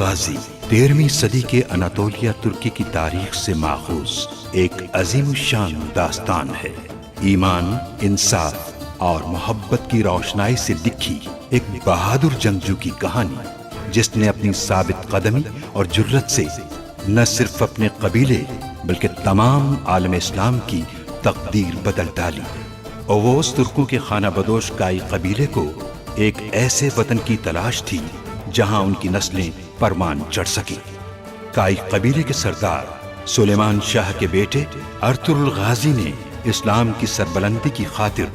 गाजी 13वीं सदी के अनातोलिया तुर्की की तारीख से माखूज एक अजीम शान दास्तान है। ईमान, इंसाफ और मोहब्बत की रोशनाई से लिखी एक बहादुर जंगजू की कहानी, जिसने अपनी साबित कदमी और जुर्रत से न सिर्फ अपने कबीले बल्कि तमाम आलम इस्लाम की तकदीर बदल डाली। ओवोस तुर्कों के खाना बदोश काई कबीले को एक ऐसे वतन की तलाश थी जहां उनकी नस्लें परमान चढ़ सकी। काई कबीले के सरदार सुलेमान शाह के बेटे अर्तुगरुल गाजी ने इस्लाम की सरबलंदी की खातिर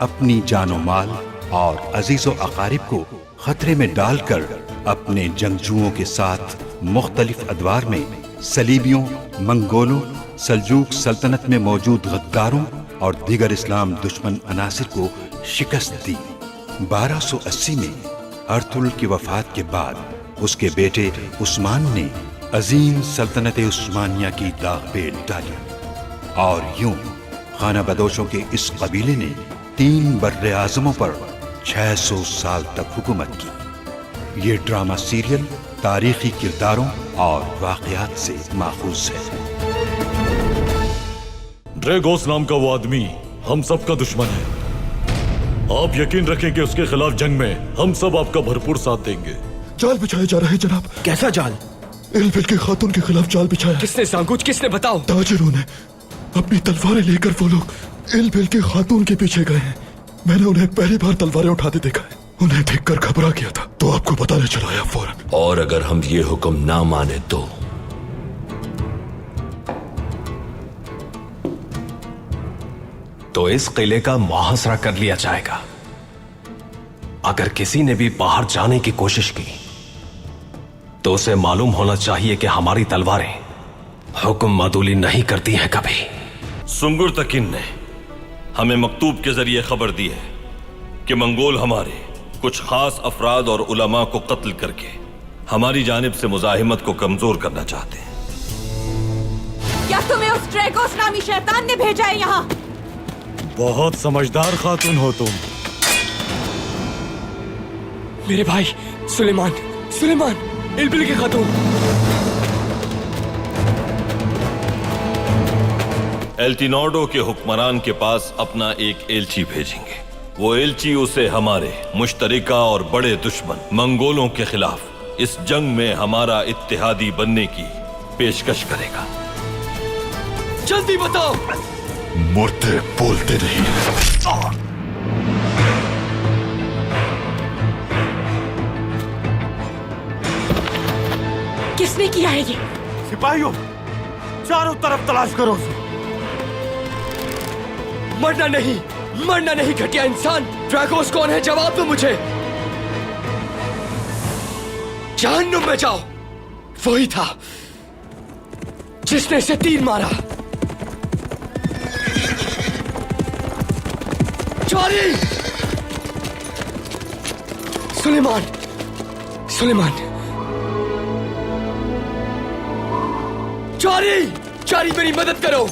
अपनी जानो माल और अजीजो अकारिब को खतरे में डालकर अपने जंगजुओं के साथ मुख्तलिफ अदवार में सलीबियों, मंगोलों, सल्जूक सल्तनत में मौजूद गद्दारों और दीगर इस्लाम दुश्मन अनासिर को शिकस्त दी। 1280 में अर्तुगरुल की वफात के बाद उसके बेटे उस्मान ने अजीम सल्तनत उस्मानिया की दागबेल डाली और यूं खाना बदोशों के इस कबीले ने 3 बर्रे आज़मों पर 600 साल तक हुकूमत की। ये ड्रामा सीरियल तारीखी किरदारों और वाक़यात से माखूज है। ड्रेगोस नाम का वो आदमी हम सब का दुश्मन है। आप यकीन रखें कि उसके खिलाफ जंग में हम सब आपका भरपूर साथ देंगे। जाल बिछाया जा रहा है जनाब। कैसा जाल? इल्बिल की खातून के खिलाफ जाल बिछाया। किसने सांकुच, किसने? बताओ। ताजिरों ने अपनी तलवारें लेकर वो लोग इल्बिल की खातून के पीछे गए हैं। मैंने उन्हें पहली बार तलवारें उठाते देखा है। उन्हें देखकर घबरा गया था तो आपको बताने चला आया फौरन। और अगर हम ये हुक्म ना माने तो इस किले का मुहासरा कर लिया जाएगा। अगर किसी ने भी बाहर जाने की कोशिश की तो उसे मालूम होना चाहिए कि हमारी तलवारें हुक्म मादूली नहीं करती हैं कभी। सुंगुर तकिन ने हमें मकतूब के जरिए खबर दी है कि मंगोल हमारे कुछ खास अफराद और उलमा को कत्ल करके हमारी जानिब से मुजाहिमत को कमजोर करना चाहते हैं। क्या तुम्हें उस ड्रेगोस नामी शैतान ने भेजा है यहाँ? बहुत समझदार खातून हो तुम। मेरे भाई सुलेमान, सुलेमान, इल्बिल की खातून। एल्टिनोडो के हुक्मरान के पास अपना एक एलची भेजेंगे। वो एलची उसे हमारे मुश्तरिका और बड़े दुश्मन मंगोलों के खिलाफ इस जंग में हमारा इत्तेहादी बनने की पेशकश करेगा। जल्दी बताओ। मुर्दे बोलते नहीं। किसने किया है ये? सिपाहियों, चारों तरफ तलाश करो। मरना नहीं, मरना नहीं घटिया इंसान। ड्रैगोस कौन है? जवाब दो मुझे। जहन्नुम में जाओ। वही था जिसने इसे तीर मारा। चोरी! सुलेमान, सुलेमान, चोरी! चोरी, मेरी मदद करो।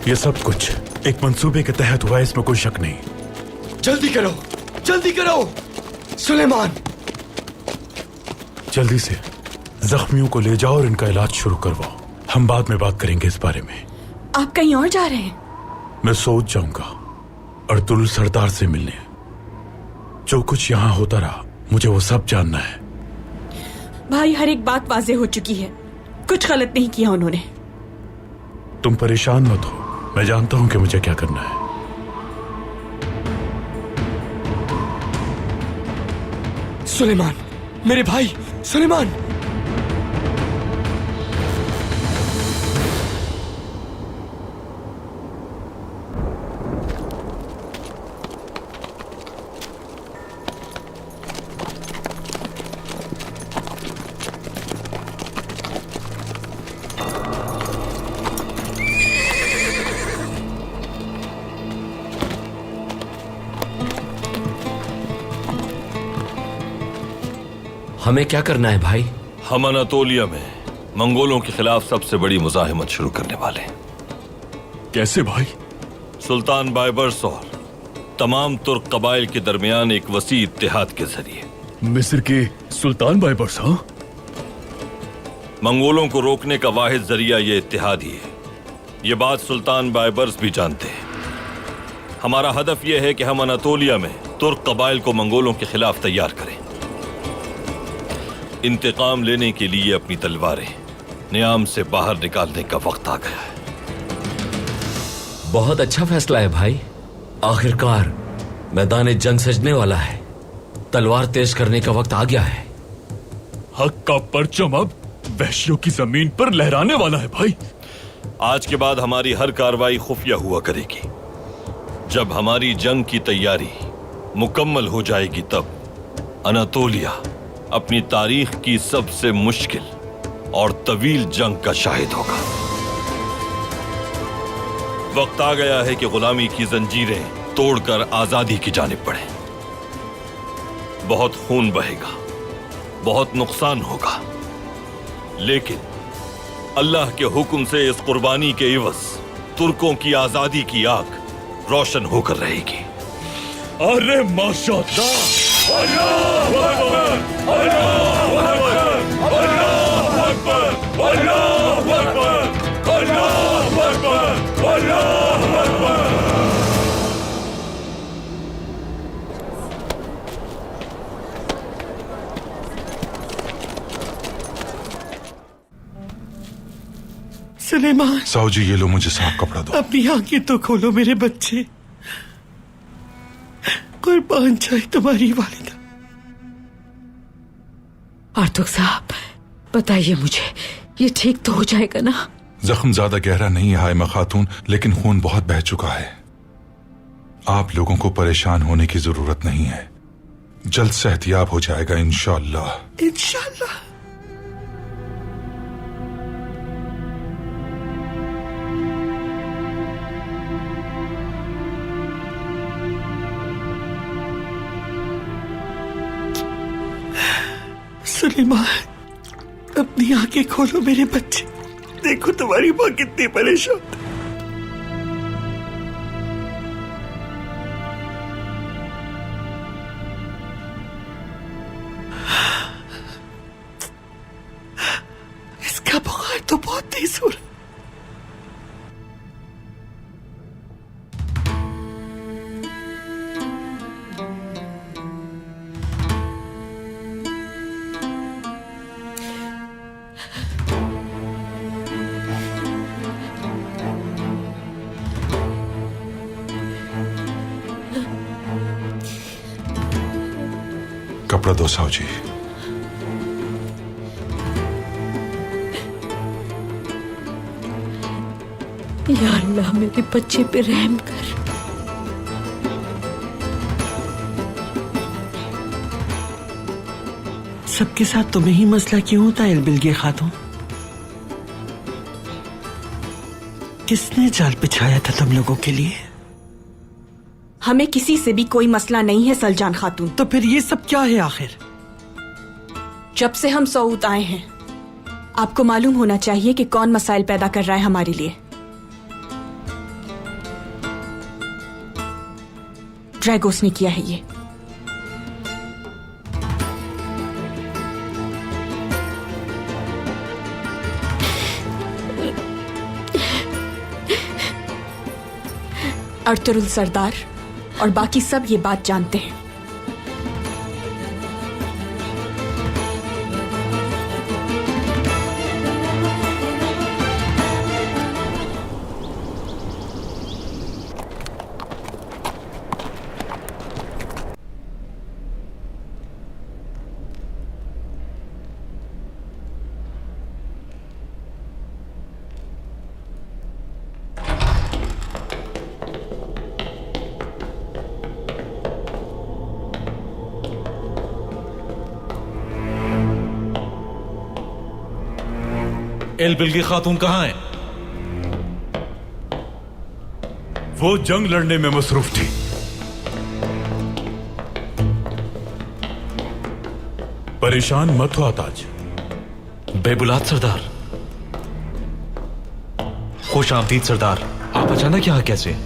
ये सब कुछ एक मंसूबे के तहत हुआ है, इसमें कोई शक नहीं। जल्दी करो, जल्दी करो। सुलेमान, जल्दी से जख्मियों को ले जाओ और इनका इलाज शुरू करवाओ। हम बाद में बात करेंगे इस बारे में। आप कहीं और जा रहे हैं? मैं सोच जाऊंगा अर्तुगरुल सरदार से मिलने। जो कुछ यहाँ होता रहा मुझे वो सब जानना है। भाई, हर एक बात वाज़ेह हो चुकी है। कुछ गलत नहीं किया उन्होंने। तुम परेशान मत हो, मैं जानता हूं कि मुझे क्या करना है। सुलेमान, मेरे भाई, सुलेमान। हमें क्या करना है भाई? हम अनातोलिया में मंगोलों के खिलाफ सबसे बड़ी मुजाहिमत शुरू करने वाले हैं। कैसे भाई? सुल्तान बायबर्स और तमाम तुर्क कबाइल के दरमियान एक वसी इत्तेहाद के जरिए। मिस्र के सुल्तान बायबर्स? हाँ, मंगोलों को रोकने का वाहिद जरिया ये इत्तेहाद ही है। ये बात सुल्तान बायबर्स भी जानते हैं। हमारा हदफ यह है कि हम अनातोलिया में तुर्क कबाइल को मंगोलों के खिलाफ तैयार करें। इंतकाम लेने के लिए अपनी तलवारें नियाम से बाहर निकालने का वक्त आ गया है। बहुत अच्छा फैसला है भाई। आखिरकार मैदान जंग सजने वाला है। तलवार तेज करने का वक्त आ गया है। हक का परचम अब वहशियों की जमीन पर लहराने वाला है भाई। आज के बाद हमारी हर कार्रवाई खुफिया हुआ करेगी। जब हमारी जंग की तैयारी मुकम्मल हो जाएगी तब अनातोलिया अपनी तारीख की सबसे मुश्किल और तवील जंग का शाहिद होगा। वक्त आ गया है कि गुलामी की जंजीरें तोड़कर आजादी की जानिब बढ़े। बहुत खून बहेगा, बहुत नुकसान होगा, लेकिन अल्लाह के हुक्म से इस कुर्बानी के इवज तुर्कों की आजादी की आग रोशन होकर रहेगी। अरे माशाअल्लाह, अल्लाहू अकबर, अल्लाहू अकबर, अल्लाहू अकबर, अल्लाहू अकबर, अल्लाहू अकबर, अल्लाहू अकबर। सुलेमान, साऊजी ये लो, मुझे साफ कपड़ा दो। अपनी आंखें तो खोलो मेरे बच्चे। कुर्बान जाए तुम्हारी वालिदा। आर्तुक साहब, बताइए मुझे, ये ठीक तो हो जाएगा ना? जख्म ज्यादा गहरा नहीं है हाइमा खातून, लेकिन खून बहुत बह चुका है। आप लोगों को परेशान होने की जरूरत नहीं है। जल्द सेहतियाब हो जाएगा इंशाअल्लाह। इंशाअल्लाह। सुलेमान, अपनी आंखें खोलो मेरे बच्चे। देखो तुम्हारी माँ कितनी परेशान है। इसका बुखार तो बहुत तेज हो रहा है। कपड़ा दो साऊजी। या अल्लाह, मेरे बच्चे पे रहम कर। सबके साथ तुम्हें ही मसला क्यों होता है एलबिलगे खातून? किसने जाल बिछाया था तुम लोगों के लिए? हमें किसी से भी कोई मसला नहीं है सलजान खातून। तो फिर ये सब क्या है आखिर? जब से हम सऊद आए हैं, आपको मालूम होना चाहिए कि कौन मसाइल पैदा कर रहा है हमारे लिए। ड्रैगोस ने किया है ये। अर्तुरुल सरदार और बाकी सब ये बात जानते हैं। एलबिलगी खातून कहाँ है? वो जंग लड़ने में मसरूफ थी। परेशान मत हो ताज। बेबुलाद सरदार। खुश आमदीद सरदार। आप अचानक यहाँ कैसे?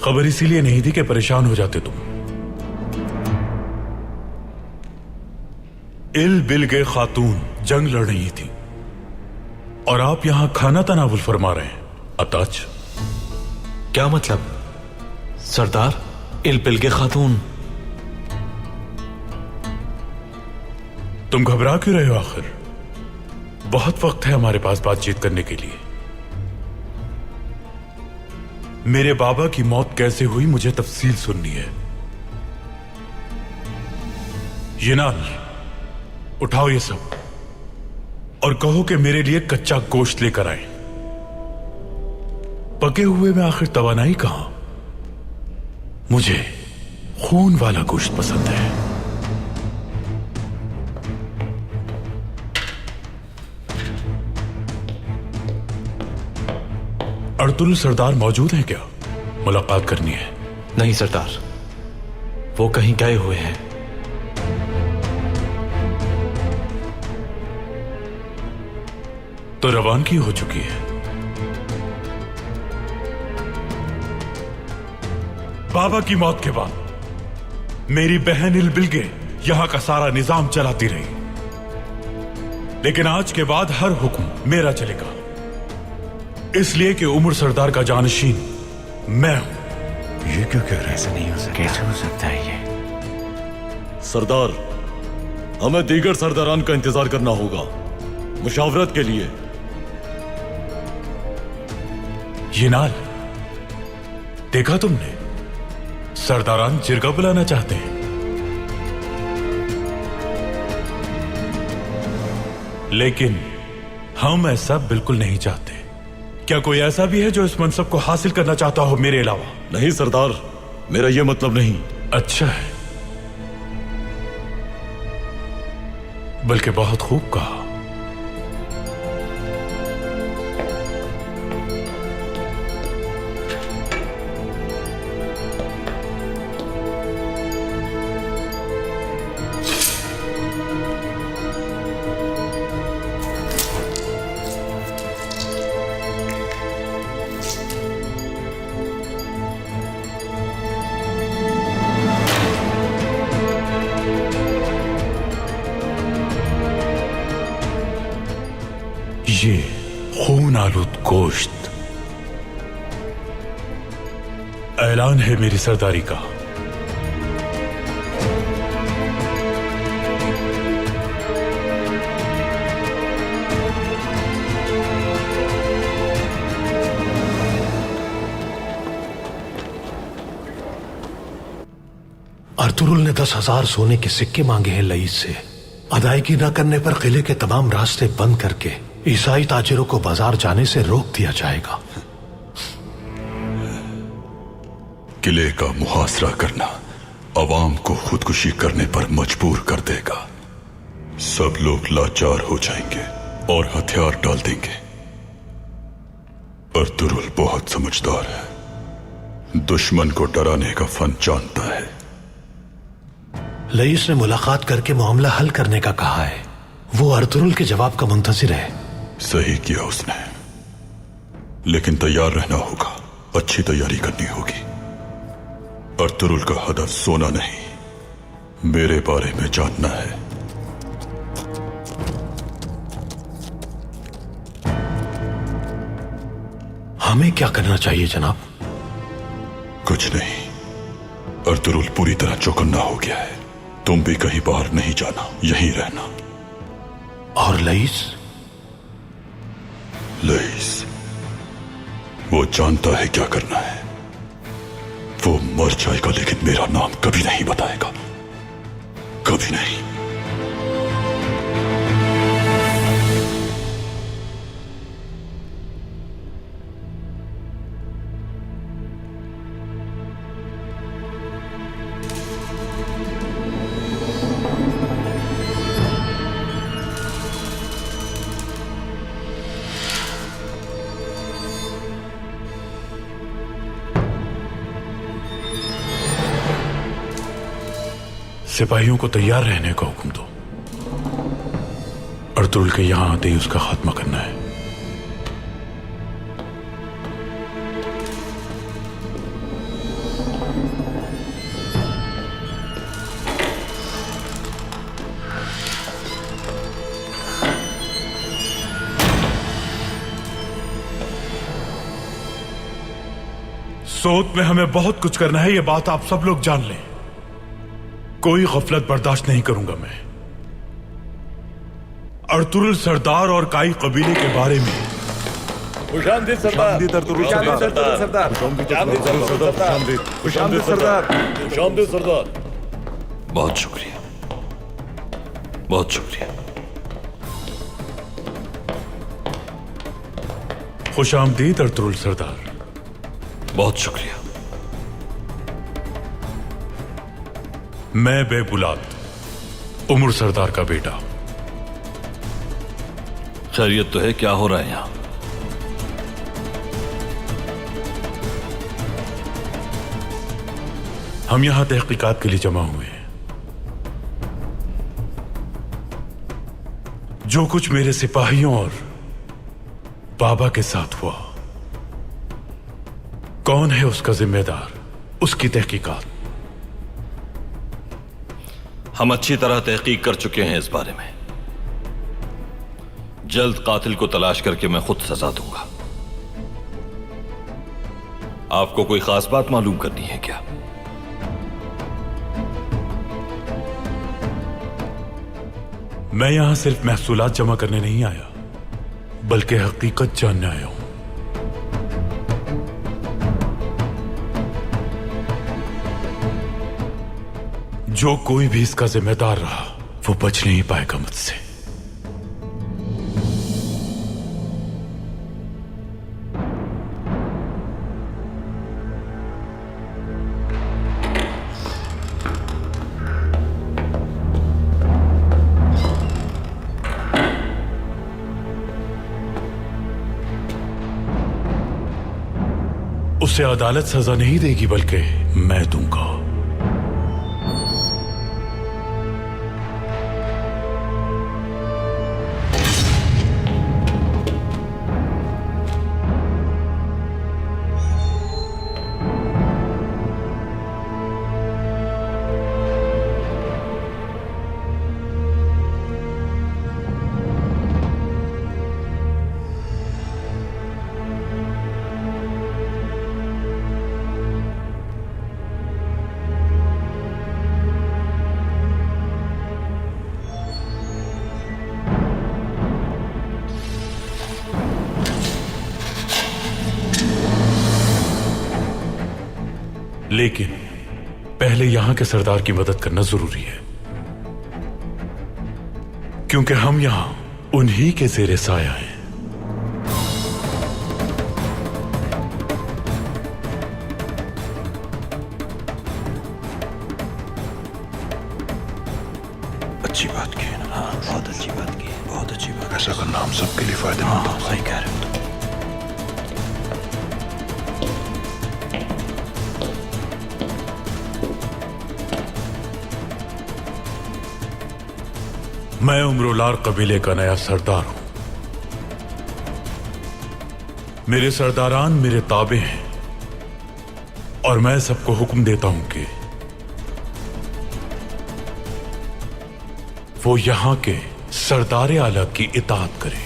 खबर इसीलिए नहीं दी कि परेशान हो जाते तुम। इल बिल के खातून जंग लड़ रही थी और आप यहां खाना तनावुल फरमा रहे हैं। अताज, क्या मतलब? सरदार, इल बिल के खातून? तुम घबरा क्यों रहे हो? आखिर बहुत वक्त है हमारे पास बातचीत करने के लिए। मेरे बाबा की मौत कैसे हुई मुझे तफसील सुननी है। यिनाल, उठाओ ये सब और कहो कि मेरे लिए कच्चा गोश्त लेकर आए। पके हुए में आखिर तवानाई कहां? मुझे खून वाला गोश्त पसंद है। अर्तुल सरदार मौजूद हैं क्या? मुलाकात करनी है। नहीं सरदार, वो कहीं गए हुए हैं। तो रवानगी हो चुकी है। बाबा की मौत के बाद मेरी बहन इल बिल्गे यहां का सारा निजाम चलाती रही, लेकिन आज के बाद हर हुक्म मेरा चलेगा, इसलिए कि उमर सरदार का जानशीन मैं हूं। ये क्यों कह रहे हैं? ऐसा नहीं हो सकता। कैसे हो सकता है ये? सरदार, हमें दीगर सरदारान का इंतजार करना होगा मुशावरत के लिए। यिनाल, देखा तुमने? सरदारान जिरगा बुलाना चाहते हैं। लेकिन हम ऐसा बिल्कुल नहीं चाहते। क्या कोई ऐसा भी है जो इस मनसब को हासिल करना चाहता हो मेरे अलावा? नहीं सरदार, मेरा यह मतलब नहीं। अच्छा है, बल्कि बहुत खूब कहा। ये खून आलूद गोश्त ऐलान है मेरी सरदारी का। अर्तुरुल ने 10,000 सोने के सिक्के मांगे हैं लईस से। अदायगी न करने पर किले के तमाम रास्ते बंद करके ईसाई ताजिरों को बाजार जाने से रोक दिया जाएगा। किले का मुहासरा करना अवाम को खुदकुशी करने पर मजबूर कर देगा। सब लोग लाचार हो जाएंगे और हथियार डाल देंगे। अर्तुरुल बहुत समझदार है, दुश्मन को डराने का फन जानता है। लईस ने मुलाकात करके मामला हल करने का कहा है। वो अर्तुरुल के जवाब का मुंतजिर है। सही किया उसने, लेकिन तैयार रहना होगा, अच्छी तैयारी करनी होगी। अर्तुरुल का हदफ सोना नहीं, मेरे बारे में जानना है। हमें क्या करना चाहिए जनाब? कुछ नहीं, अर्तुरुल पूरी तरह चौकन्ना हो गया है। तुम भी कहीं बाहर नहीं जाना, यहीं रहना। और लईस? लईस, वो जानता है क्या करना है। वो मर जाएगा लेकिन मेरा नाम कभी नहीं बताएगा, कभी नहीं। सिपाहियों को तैयार रहने का हुक्म दो। अर्तुरुल के यहां आते ही उसका खात्मा करना है। सोत में हमें बहुत कुछ करना है, ये बात आप सब लोग जान लें। कोई गफलत बर्दाश्त नहीं करूंगा मैं। अर्तुरुल सरदार और काई कबीले के बारे में खुशामदीद सरदार, खुशामदीद सरदार। बहुत शुक्रिया, बहुत शुक्रिया। खुशामदीद अर्तुरुल सरदार। बहुत शुक्रिया। मैं बेबुलात उमर सरदार का बेटा। खैरियत तो है? क्या हो रहा है यहां? हम यहां तहकीकात के लिए जमा हुए हैं। जो कुछ मेरे सिपाहियों और बाबा के साथ हुआ, कौन है उसका जिम्मेदार, उसकी तहकीकात। हम अच्छी तरह तहकीक कर चुके हैं इस बारे में। जल्द कातिल को तलाश करके मैं खुद सजा दूंगा। आपको कोई खास बात मालूम करनी है क्या? मैं यहां सिर्फ महसूलात जमा करने नहीं आया, बल्कि हकीकत जानने आया हूं। जो कोई भी इसका जिम्मेदार रहा, वो बच नहीं पाएगा मुझसे। उसे अदालत सजा नहीं देगी, बल्कि मैं दूंगा। लेकिन पहले यहां के सरदार की मदद करना जरूरी है, क्योंकि हम यहां उन्हीं के ज़ेरे साया हैं। अच्छी बात की है ना? हाँ, बहुत अच्छी बात की है, बहुत अच्छी बात। ऐसा करना हम सबके लिए फायदेमंद होगा। सही कह रहे हो। मैं उमरुलार कबीले का नया सरदार हूं। मेरे सरदारान मेरे ताबे हैं और मैं सबको हुक्म देता हूं कि वो यहां के सरदार आला की इताअत करें।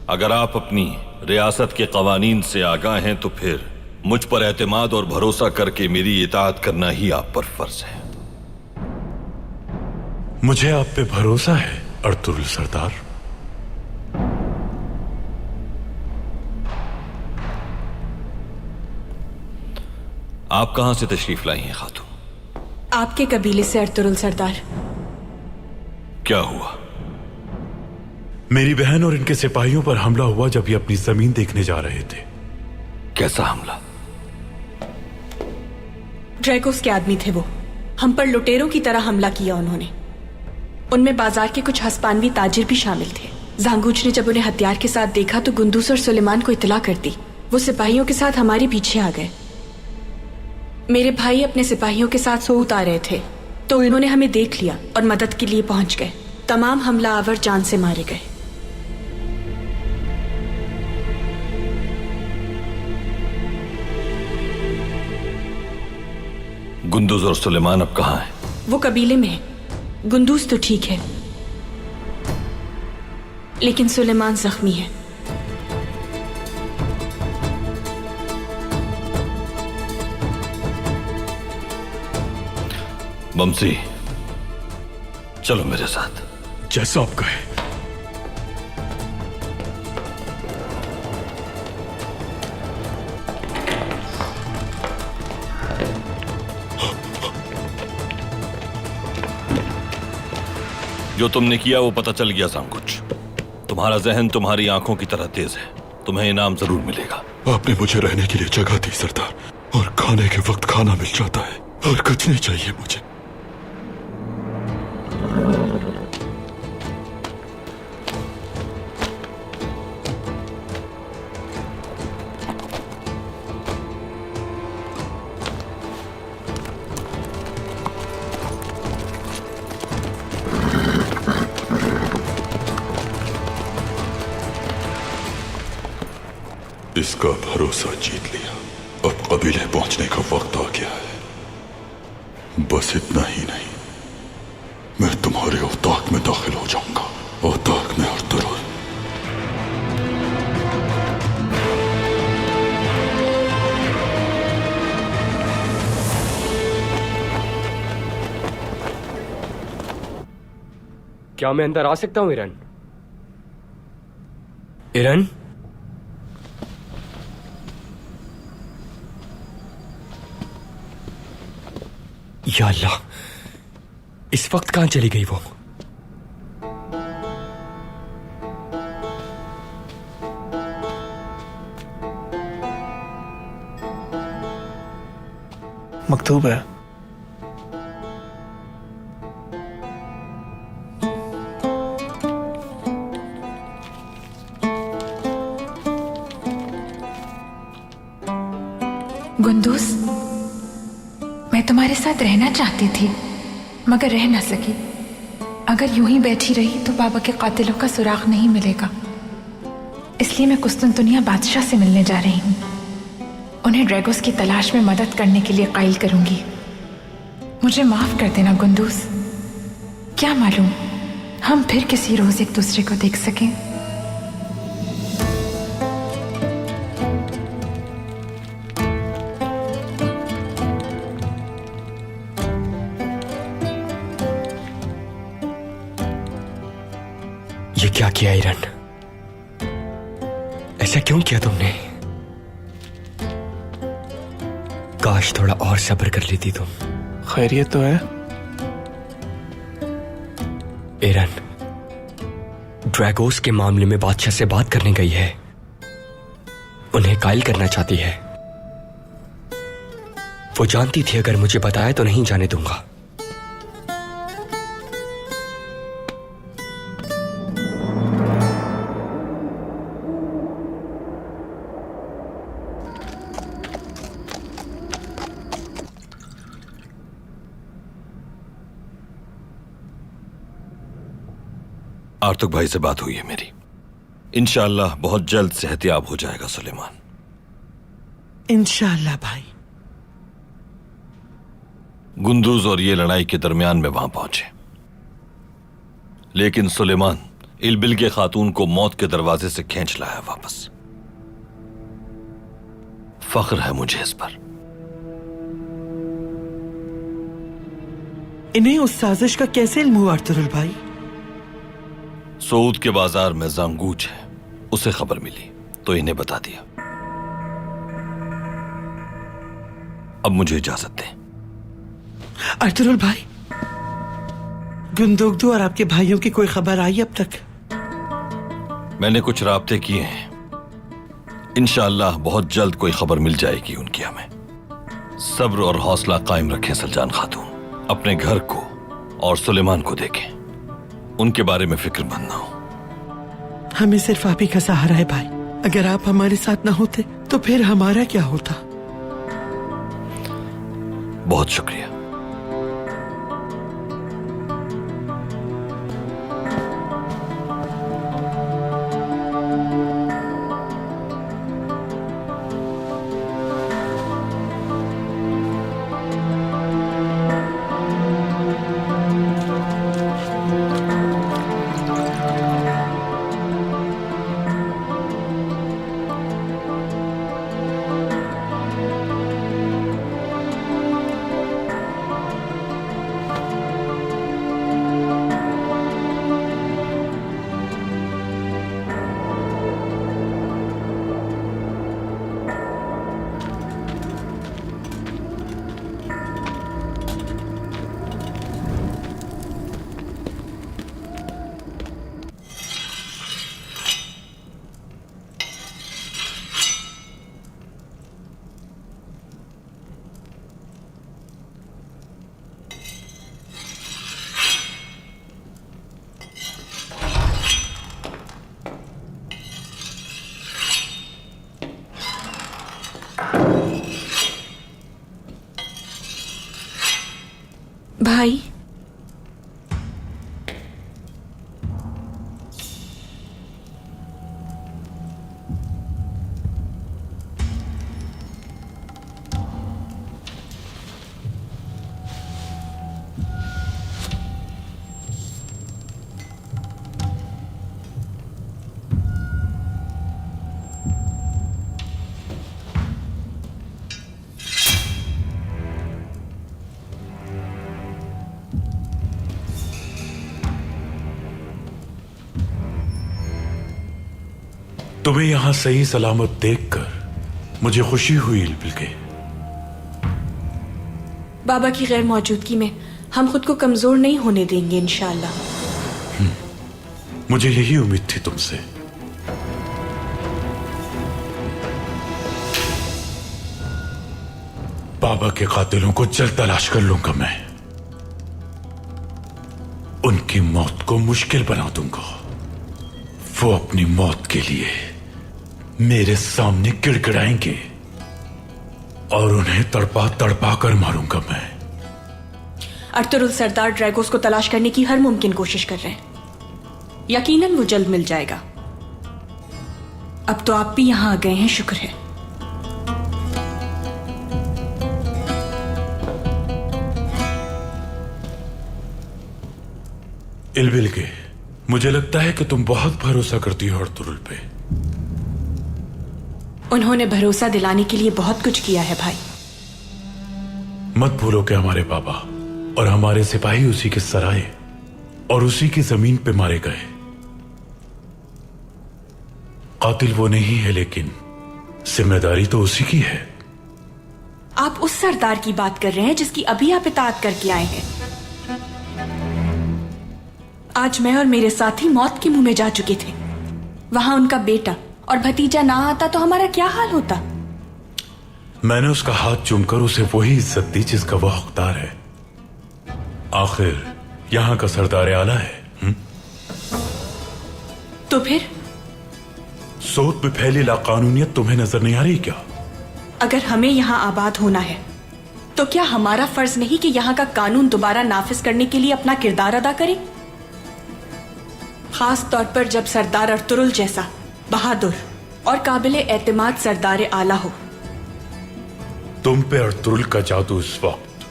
अगर आप अपनी रियासत के कवानीन से आगाह हैं तो फिर मुझ पर एतमाद और भरोसा करके मेरी इताअत करना ही आप पर फर्ज है। मुझे आप पे भरोसा है अर्तुरुल सरदार। आप कहां से तशरीफ लाई हैं खातून? आपके कबीले से अर्तुरुल सरदार। क्या हुआ? मेरी बहन और इनके सिपाहियों पर हमला हुआ जब ये अपनी जमीन देखने जा रहे थे। कैसा हमला? ड्रैगोस के आदमी थे वो। हम पर लुटेरों की तरह हमला किया उन्होंने। उनमें बाजार के कुछ हस्पानवी ताजिर भी शामिल थे। जांगूच ने जब उन्हें हथियार के साथ देखा तो गुंदूस और सुलेमान को इत्तला कर दी। वो सिपाहियों के साथ हमारे पीछे आ गए। मेरे भाई अपने सिपाहियों के साथ सोऊत आ रहे थे तो उन्होंने हमें देख लिया और मदद के लिए पहुंच गए। तमाम हमलावर जान से मारे गए। गुंदुज और सुलेमान अब कहाँ हैं? वो कबीले में है। गुंदूज तो ठीक है, लेकिन सुलेमान जख्मी है। बमसी, चलो मेरे साथ। जैसा आप कहे। जो तुमने किया वो पता चल गया सांकुच। तुम्हारा जहन तुम्हारी आंखों की तरह तेज है। तुम्हें इनाम जरूर मिलेगा। आपने मुझे रहने के लिए जगह दी सरदार, और खाने के वक्त खाना मिल जाता है, और कुछ नहीं चाहिए मुझे। इसका भरोसा जीत लिया। अब कबीले पहुंचने का वक्त आ गया है। बस इतना ही नहीं, मैं तुम्हारे औताक में दाखिल हो जाऊंगा। औताक में अर्तुरुल। क्या मैं अंदर आ सकता हूं इरन? इरन? या अल्लाह, इस वक्त कहां चली गई वो? मकतूब है। गुंदूस, मैं तुम्हारे साथ रहना चाहती थी मगर रह ना सकी। अगर यूं ही बैठी रही तो बाबा के कातिलों का सुराग नहीं मिलेगा। इसलिए मैं कुस्तुनतुनिया बादशाह से मिलने जा रही हूँ। उन्हें ड्रैगोस की तलाश में मदद करने के लिए कायल करूंगी। मुझे माफ कर देना गुंदूस। क्या मालूम हम फिर किसी रोज एक दूसरे को देख सकें। ये क्या किया इरन? ऐसा क्यों किया तुमने? काश थोड़ा और सब्र कर लेती तुम। खैरियत तो है? इरन ड्रैगोस के मामले में बादशाह से बात करने गई है। उन्हें कायल करना चाहती है। वो जानती थी अगर मुझे बताया तो नहीं जाने दूंगा। आर्तुक भाई से बात हुई है मेरी। इंशाअल्लाह बहुत जल्द सेहतियाब हो जाएगा सुलेमान। इंशाअल्लाह भाई। गुंदूज और ये लड़ाई के दरमियान में वहां पहुंचे, लेकिन सुलेमान इलबिल के खातून को मौत के दरवाजे से खींच लाया वापस। फख्र है मुझे इस पर। इन्हें उस साजिश का कैसे इल्म हुआ अर्तुरुल भाई? सऊद के बाजार में जांगूच है, उसे खबर मिली तो इन्हें बता दिया। अब मुझे इजाजत दें। अर्तुरुल भाई, गुंदुगदू और आपके भाइयों की कोई खबर आई अब तक? मैंने कुछ राब्ते किए हैं। इंशाअल्लाह बहुत जल्द कोई खबर मिल जाएगी उनकी हमें। सब्र और हौसला कायम रखें सलजान खातून। अपने घर को और सुलेमान को देखें। उनके बारे में फिक्रमंद ना हो। हमें सिर्फ आप ही का सहारा है भाई। अगर आप हमारे साथ ना होते तो फिर हमारा क्या होता? बहुत शुक्रिया। तुम्हें यहां सही सलामत देखकर मुझे खुशी हुई बिल्के। बाबा की गैर मौजूदगी में हम खुद को कमजोर नहीं होने देंगे इंशाअल्लाह। मुझे यही उम्मीद थी तुमसे। बाबा के कातिलों को जल्द तलाश कर लूंगा मैं, उनकी मौत को मुश्किल बना दूंगा। वो अपनी मौत के लिए मेरे सामने गिड़गिड़ाएंगे और उन्हें तड़पा तड़पा कर मारूंगा मैं। अर्तुरुल सरदार ड्रैगोस को तलाश करने की हर मुमकिन कोशिश कर रहे हैं। यकीनन वो जल्द मिल जाएगा। अब तो आप भी यहां आ गए हैं, शुक्र है। इल्बिल्के, मुझे लगता है कि तुम बहुत भरोसा करती हो अर्तुरुल पे। उन्होंने भरोसा दिलाने के लिए बहुत कुछ किया है भाई। मत भूलो कि हमारे बाबा और हमारे सिपाही उसी के सराय और उसी की जमीन पे मारे गए। कातिल वो नहीं है, लेकिन जिम्मेदारी तो उसी की है। आप उस सरदार की बात कर रहे हैं जिसकी अभी आप इताअत करके आए हैं। आज मैं और मेरे साथी मौत के मुंह में जा चुके थे। वहां उनका बेटा और भतीजा ना आता तो हमारा क्या हाल होता। मैंने उसका हाथ चूमकर उसे वही इज्जत दी जिसका वह हकदार है। आखिर यहां का सरदार आला है। तो फिर सोत में फैली लाकानूनियत तुम्हें नजर नहीं आ रही क्या? अगर हमें यहां आबाद होना है तो क्या हमारा फर्ज नहीं कि यहां का कानून दोबारा नाफिज करने के लिए अपना किरदार अदा करें? खास तौर पर जब सरदार अर्तुरुल जैसा बहादुर और काबिल एतमाद सरदार आला हो। तुम पे अर्तुरुल का जादू इस वक्त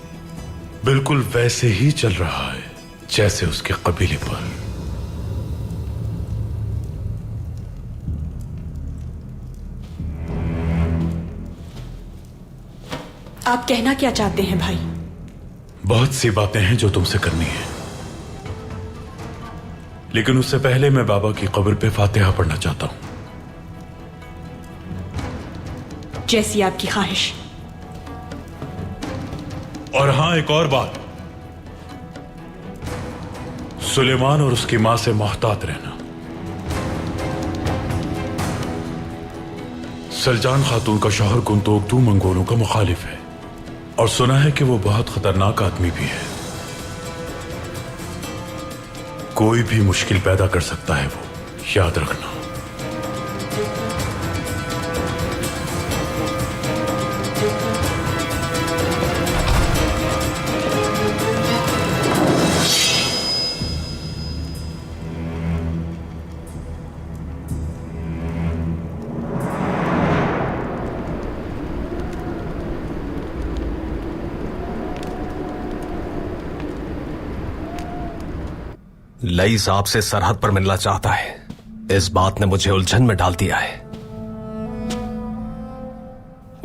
बिल्कुल वैसे ही चल रहा है जैसे उसके कबीले पर। आप कहना क्या चाहते हैं भाई? बहुत सी बातें हैं जो तुमसे करनी है, लेकिन उससे पहले मैं बाबा की कब्र पे फातिहा पढ़ना चाहता हूं। जैसी आपकी ख्वाहिश। और हां, एक और बात, सुलेमान और उसकी मां से मोहतात रहना। सलजान खातून का शौहर गुंतोगदू मंगोलों का मुखालिफ है और सुना है कि वो बहुत खतरनाक आदमी भी है। कोई भी मुश्किल पैदा कर सकता है, वो याद रखना। लईस आपसे सरहद पर मिलना चाहता है। इस बात ने मुझे उलझन में डाल दिया है।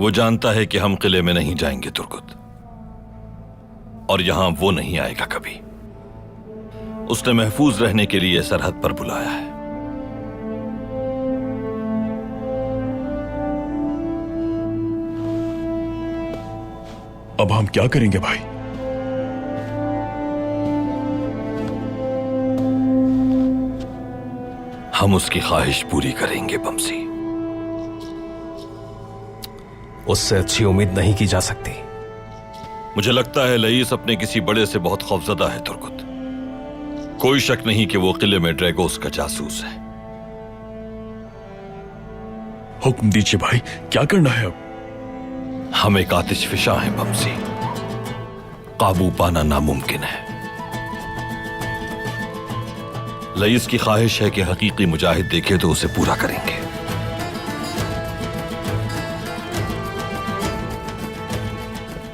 वो जानता है कि हम किले में नहीं जाएंगे तुर्कुत, और यहां वो नहीं आएगा कभी। उसने महफूज रहने के लिए सरहद पर बुलाया है। अब हम क्या करेंगे भाई? हम उसकी ख्वाहिश पूरी करेंगे बमसी। उससे अच्छी उम्मीद नहीं की जा सकती। मुझे लगता है लईस अपने किसी बड़े से बहुत खौफजदा है तुर्कुत। कोई शक नहीं कि वो किले में ड्रैगोस का जासूस है। हुक्म दीजिए भाई, क्या करना है अब? हम एक आतिश फिशा हैं बमसी, काबू पाना नामुमकिन है। लईस की ख्वाहिश है कि हकीकी मुजाहिद देखे तो उसे पूरा करेंगे।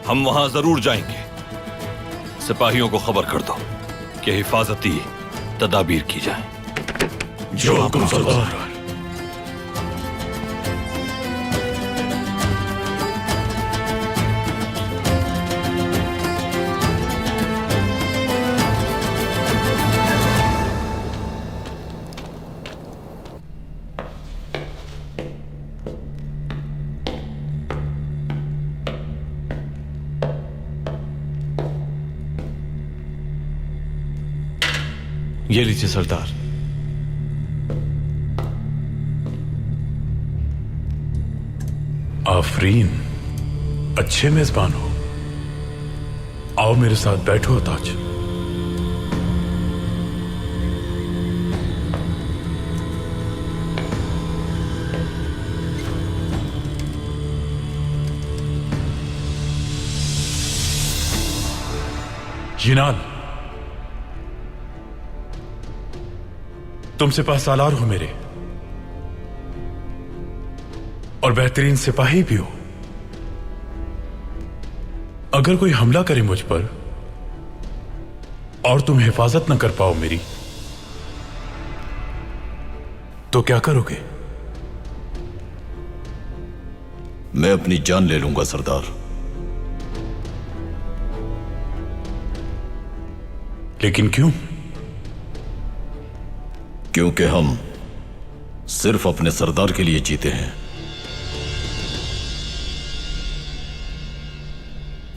हम वहां जरूर जाएंगे। सिपाहियों को खबर कर दो कि हिफाजती तदाबीर की जाए। जो हुक्म सरदार। ये लीजिए सरदार। आफरीन, अच्छे मेजबान हो। आओ मेरे साथ बैठो ताज। जिनान, तुम सिपाहसालार हो मेरे, और बेहतरीन सिपाही भी हो। अगर कोई हमला करे मुझ पर और तुम हिफाजत न कर पाओ मेरी, तो क्या करोगे? मैं अपनी जान ले लूंगा सरदार। लेकिन क्यों? क्योंकि हम सिर्फ अपने सरदार के लिए जीते हैं,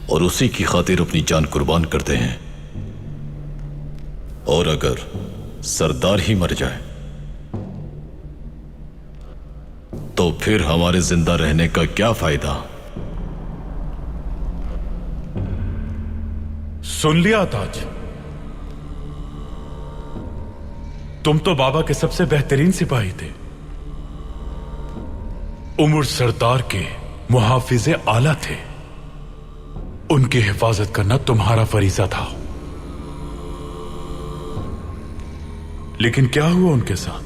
और उसी की खातिर अपनी जान कुर्बान करते हैं। और अगर सरदार ही मर जाए तो फिर हमारे जिंदा रहने का क्या फायदा? सुन लिया ताज, तुम तो बाबा के सबसे बेहतरीन सिपाही थे। उमर सरदार के मुहाफिजे आला थे। उनकी हिफाजत करना तुम्हारा फरीजा था। लेकिन क्या हुआ उनके साथ?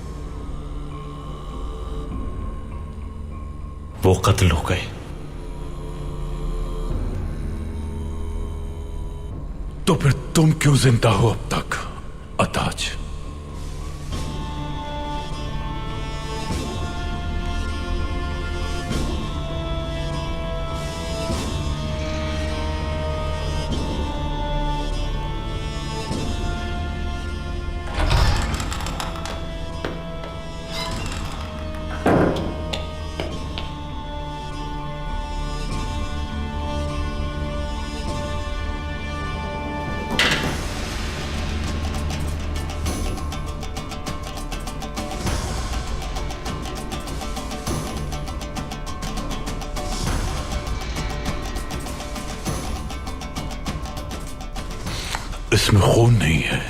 वो कत्ल हो गए। तो फिर तुम क्यों जिंदा हो अब तक अताज? इसमें खून नहीं है।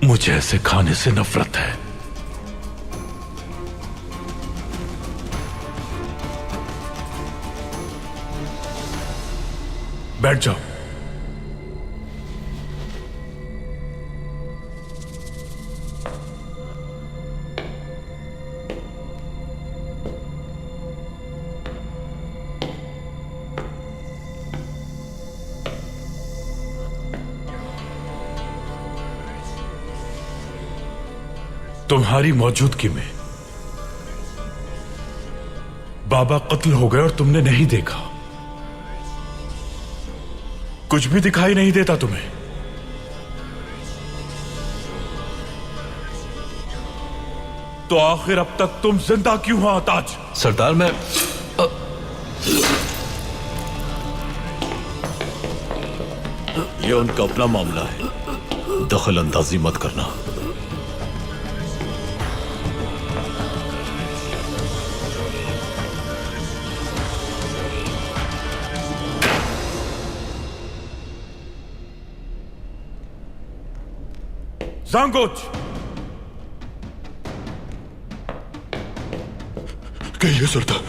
मुझे ऐसे खाने से नफरत है। बैठ जाओ। तुम्हारी मौजूदगी में बाबा कत्ल हो गए और तुमने नहीं देखा। कुछ भी दिखाई नहीं देता तुम्हें। तो आखिर अब तक तुम जिंदा क्यों हो ताज? सरदार, मैं ये उनका अपना मामला है, दखल अंदाजी मत करना। जांगोच, कहिए सरदार।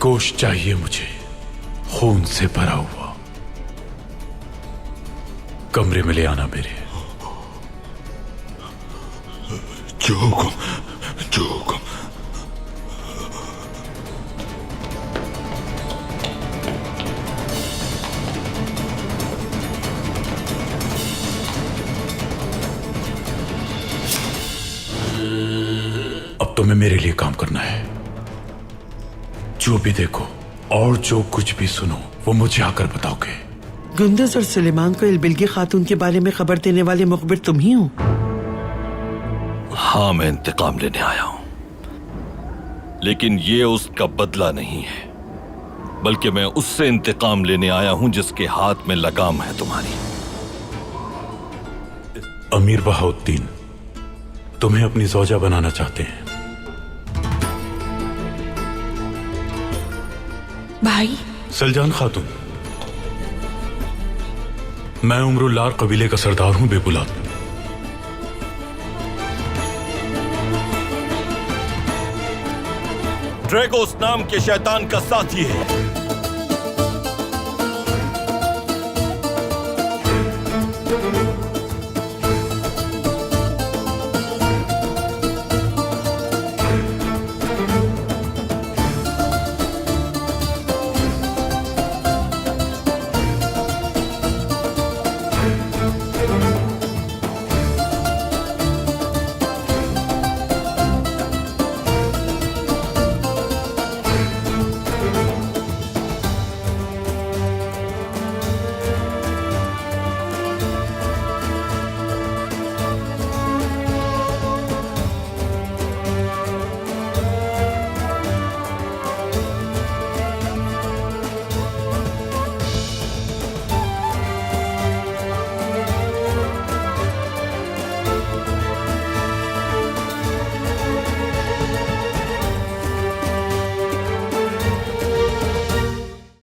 गोश्त चाहिए मुझे, खून से भरा हुआ। कमरे में ले आना मेरे। जो हुक्म, जो हुक्म। अब तुम्हें मेरे लिए काम करना है। जो भी देखो और जो कुछ भी सुनो वो मुझे आकर बताओगे। गुंदस और सुलेमान को इलबिल्गी खातून के बारे में खबर देने वाले मुखबिर तुम ही हो? हाँ, मैं इंतकाम लेने आया हूं, लेकिन ये उसका बदला नहीं है, बल्कि मैं उससे इंतकाम लेने आया हूं जिसके हाथ में लगाम है तुम्हारी। अमीर बहाउद्दीन तुम्हें अपनी ज़ौजा बनाना चाहते हैं। भाई सलजान खातून, मैं उमरुल्लार कबीले का सरदार हूं बेबुलाद। ड्रैगोस नाम के शैतान का साथी है।